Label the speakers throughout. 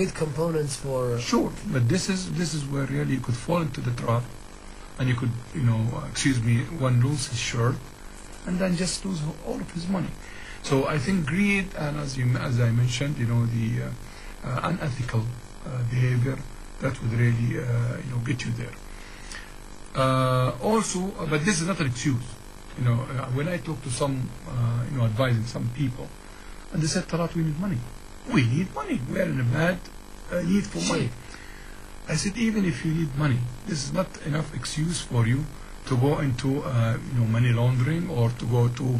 Speaker 1: Need components for...
Speaker 2: Sure, but this is where really you could fall into the trap, and you could, excuse me, one lose his shirt, and then just lose all of his money. So I think greed, and as I mentioned, the unethical behavior, that would really get you there. Also, but this is not an excuse. When I talk to some, advising some people, and they said, Talat, we need money. We need money. We are in a bad need for money. I said, even if you need money, this is not enough excuse for you to go into money laundering or to go to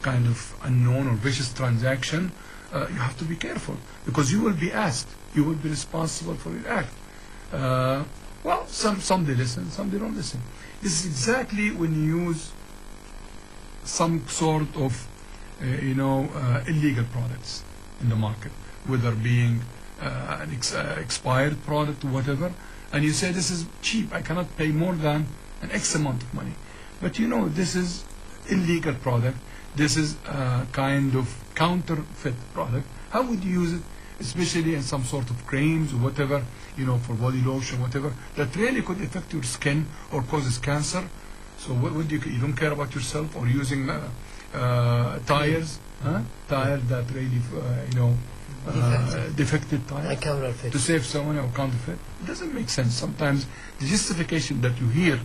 Speaker 2: kind of unknown or vicious transaction. You have to be careful, because you will be asked. You will be responsible for your act. Well, some they listen, some they don't listen. This is exactly when you use some sort of illegal products in the market, whether being an expired product or whatever, and you say this is cheap, I cannot pay more than an X amount of money. But this is illegal product, this is a kind of counterfeit product. How would you use it, especially in some sort of creams or whatever, for body lotion, whatever, that really could affect your skin or causes cancer? So what would you don't care about yourself, or using tires, tires that really, defective tires to save someone or counterfeit? It doesn't make sense. Sometimes the justification that you hear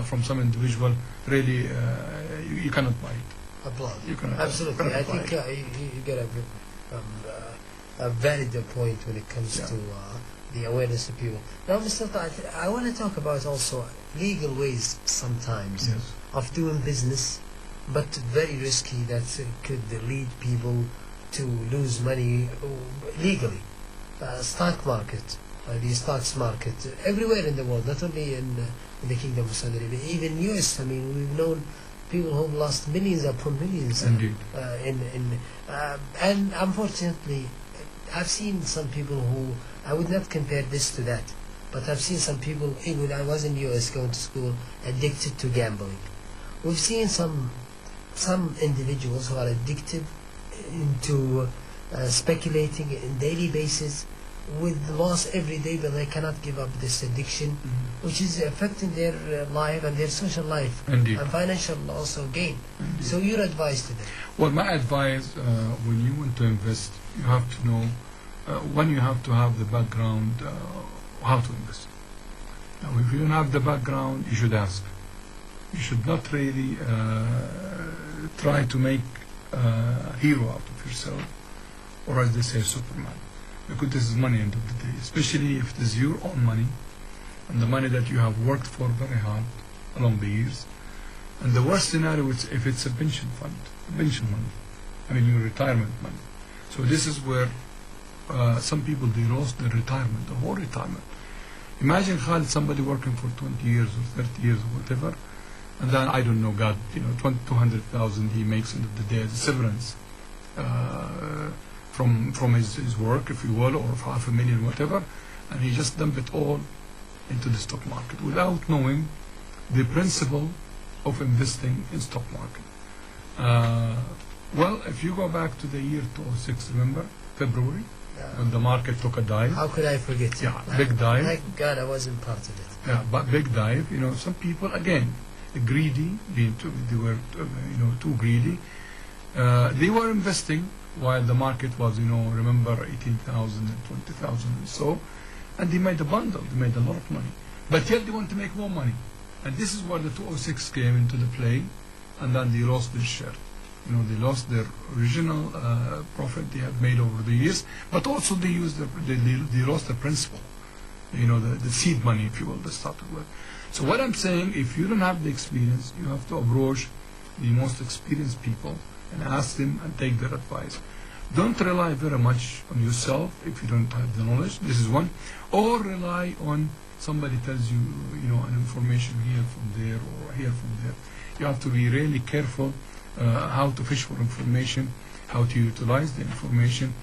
Speaker 2: from some individual, really, you cannot buy it.
Speaker 1: Applaud. Absolutely. I think you get a valid point when it comes to the awareness of people. Now, Mr. طلعت, I want to talk about also legal ways sometimes of doing business, but very risky, that could lead people to lose money legally. Stock market, the stocks market, everywhere in the world, not only in the Kingdom of Saudi Arabia, even US. I mean, we've known people who've lost millions upon millions.
Speaker 2: Indeed.
Speaker 1: And unfortunately, I've seen some people who, I would not compare this to that, but I've seen some people, even when I was in the US going to school, addicted to gambling. We've seen some individuals who are addicted into speculating on a daily basis with loss every day, but they cannot give up this addiction, which is affecting their life and their social life.
Speaker 2: Indeed.
Speaker 1: And financial also gain. Indeed. So your advice to them?
Speaker 2: Well, my advice, when you want to invest, you have to know, when you have to have the background how to invest. Now, if you don't have the background, you should ask. You should not really try to make a hero out of yourself, or as they say, Superman. Because this is money end of the day, especially if it is your own money, and the money that you have worked for very hard along the years. And the worst scenario is if it's a pension fund, pension money, your retirement money. So this is where some people, they lost their retirement, the whole retirement. Imagine, Khalid, somebody working for 20 years or 30 years or whatever, and then, I don't know, God, 200,000 he makes end of the day as a severance from his work, if you will, or $500,000, whatever, and he just dump it all into the stock market without knowing the principle of investing in stock market. Well, if you go back to the year 2006, remember, February, when the market took a dive.
Speaker 1: How could I forget?
Speaker 2: Yeah, big dive.
Speaker 1: Thank God I wasn't part of it.
Speaker 2: Yeah, but big dive. Some people, again, greedy, they were too greedy. They were investing while the market was, remember, 18,000 and 20,000 and so, and they made a bundle, they made a lot of money. But yet they want to make more money. And this is where the 206 came into the play, and then they lost their share. They lost their original profit they had made over the years, but also they lost the principal, the seed money, if you will, they started with. So what I'm saying, if you don't have the experience, you have to approach the most experienced people and ask them and take their advice. Don't rely very much on yourself if you don't have the knowledge. This is one. Or rely on somebody tells you, an information here from there or here from there. You have to be really careful how to fish for information, how to utilize the information,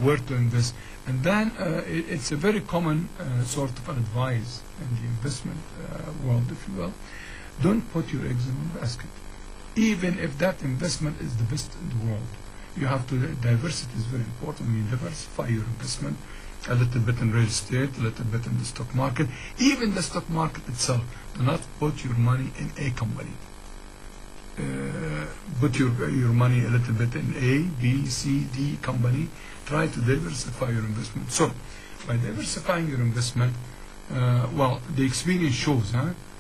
Speaker 2: where to invest. And then it's a very common sort of advice in the investment world, if you will. Don't put your eggs in one basket. Even if that investment is the best in the world, you have to, diversity is very important. You diversify your investment a little bit in real estate, a little bit in the stock market. Even the stock market itself, do not put your money in a company. Put your money a little bit in A, B, C, D company. Try to diversify your investment. So, by diversifying your investment, well, the experience shows,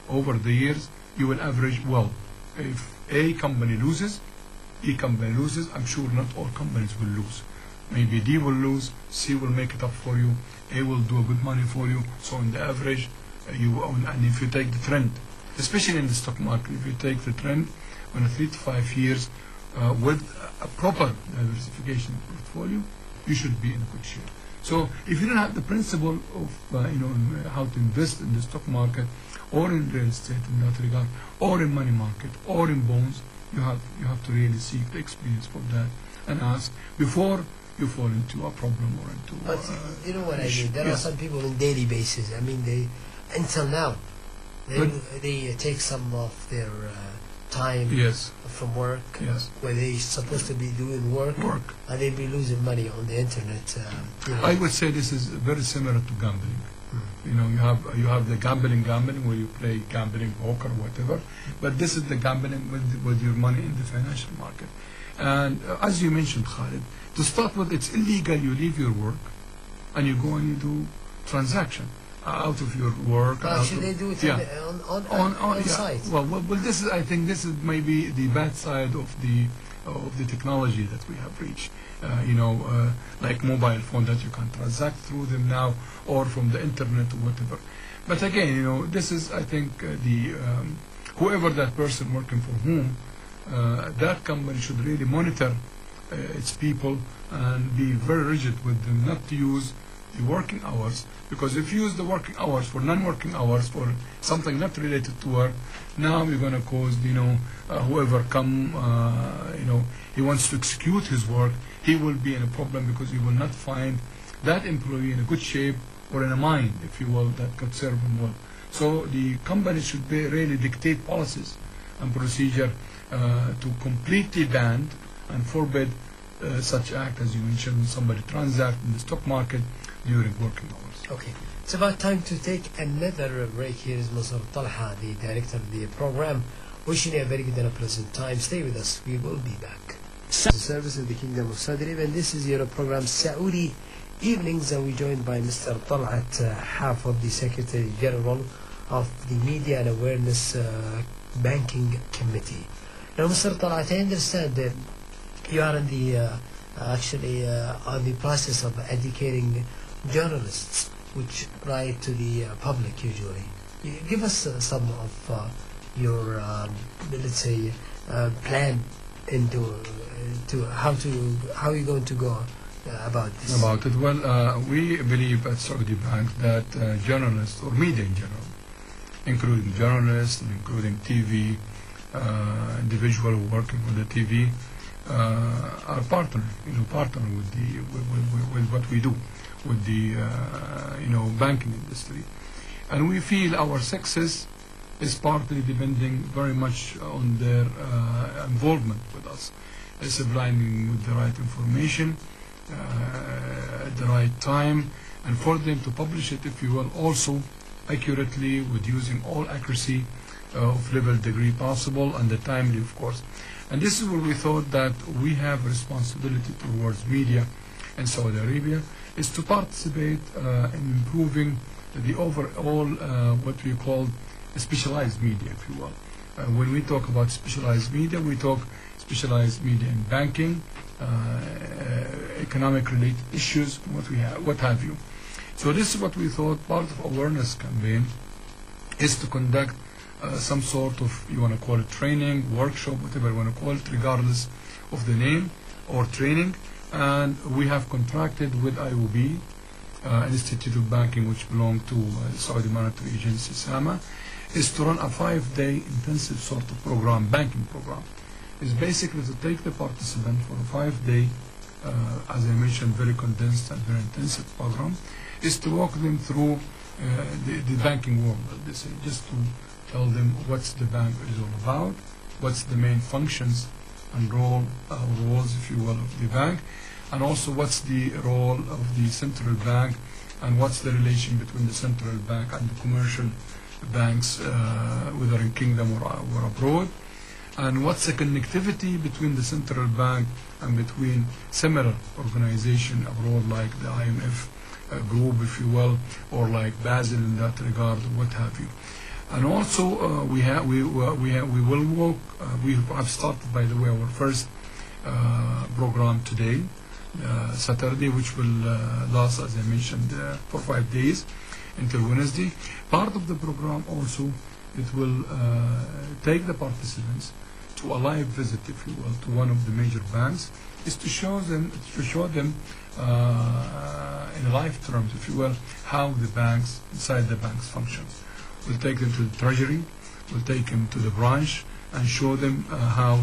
Speaker 2: over the years, you will average, well, if A company loses, E company loses, I'm sure not all companies will lose. Maybe D will lose, C will make it up for you, A will do a good money for you. So on the average, you own, and if you take the trend, especially in the stock market, if you take the trend on a 3 to 5 years with a proper diversification portfolio, you should be in a good shape. So if you don't have the principle of how to invest in the stock market or in real estate in that regard, or in money market or in bonds, you have to really seek the experience for that and ask before you fall into a problem or into.
Speaker 1: But you know what I mean. There are some people on daily basis. I mean, they until now they take some of their time from work where they supposed to be doing work and they be losing money on the internet.
Speaker 2: I would say this is very similar to gambling. You know, you have the gambling where you play gambling, poker, whatever. But this is the gambling with your money in the financial market. And as you mentioned, Khalid, to start with, it's illegal. You leave your work and you go and you do transaction out of your work.
Speaker 1: But actually, they do it on site.
Speaker 2: Well, this is. I think this is maybe the bad side of the technology that we have reached. Like mobile phone that you can transact through them now, or from the internet or whatever. But again, this is, I think, whoever that person working for whom, that company should really monitor its people and be very rigid with them, not to use the working hours, because if you use the working hours for non-working hours for something not related to work, now you're going to cause whoever come he wants to execute his work, he will be in a problem because he will not find that employee in a good shape or in a mind, if you will, that could serve him well. So the company should really dictate policies and procedure to completely ban and forbid such act, as you mentioned, when somebody transacts in the stock market during working hours.
Speaker 1: Okay, it's about time to take another break. Here is Mr. Talha, the director of the program, wishing you a very good and a pleasant time. Stay with us, we will be back. The service of the Kingdom of Saudi Arabia, and this is your program Saudi Evenings, and we're joined by Mr. طلعت حافظ, the Secretary General of the Media and Awareness Banking Committee. Now, Mr. طلعت, I understand that you are in the on the process of educating journalists which write to the public usually. Give us some of your let's say plan into how you're going to go about this.
Speaker 2: About it, well, we believe at Saudi Bank that journalists or media in general, including journalists and including TV, individuals working with the TV, are partner with what we do with the banking industry, and we feel our success is partly depending very much on their involvement with us, supplying with the right information at the right time, and for them to publish it, if you will, also accurately, with using all accuracy of level degree possible, and the timely, of course. And this is where we thought that we have a responsibility towards media in Saudi Arabia, is to participate in improving the overall what we call specialized media, if you will. When we talk about specialized media, we talk specialized media in banking, economic related issues, what have you. So this is what we thought part of awareness campaign is to conduct some sort of, you want to call it training, workshop, whatever you want to call it, regardless of the name, or training. And we have contracted with IOB, Institute of Banking, which belong to Saudi Monetary Agency, SAMA, is to run a 5-day intensive sort of program, banking program. It's basically to take the participant for a 5-day, as I mentioned, very condensed and very intensive program, is to walk them through the banking world, they say, just to tell them what's the bank is all about, what's the main functions and roles, if you will, of the bank, and also what's the role of the central bank, and what's the relation between the central bank and the commercial banks, whether in Kingdom or abroad, and what's the connectivity between the central bank and between similar organization abroad like the IMF group, if you will, or like Basel in that regard, or what have you. And also we will work. We have started, by the way, our first program today, Saturday, which will last, as I mentioned, for 5 days until Wednesday. Part of the program also, it will take the participants to a live visit, if you will, to one of the major banks, is to show them in live terms, if you will, how the banks, inside the banks, functions. We'll take them to the treasury, we'll take them to the branch, and show them how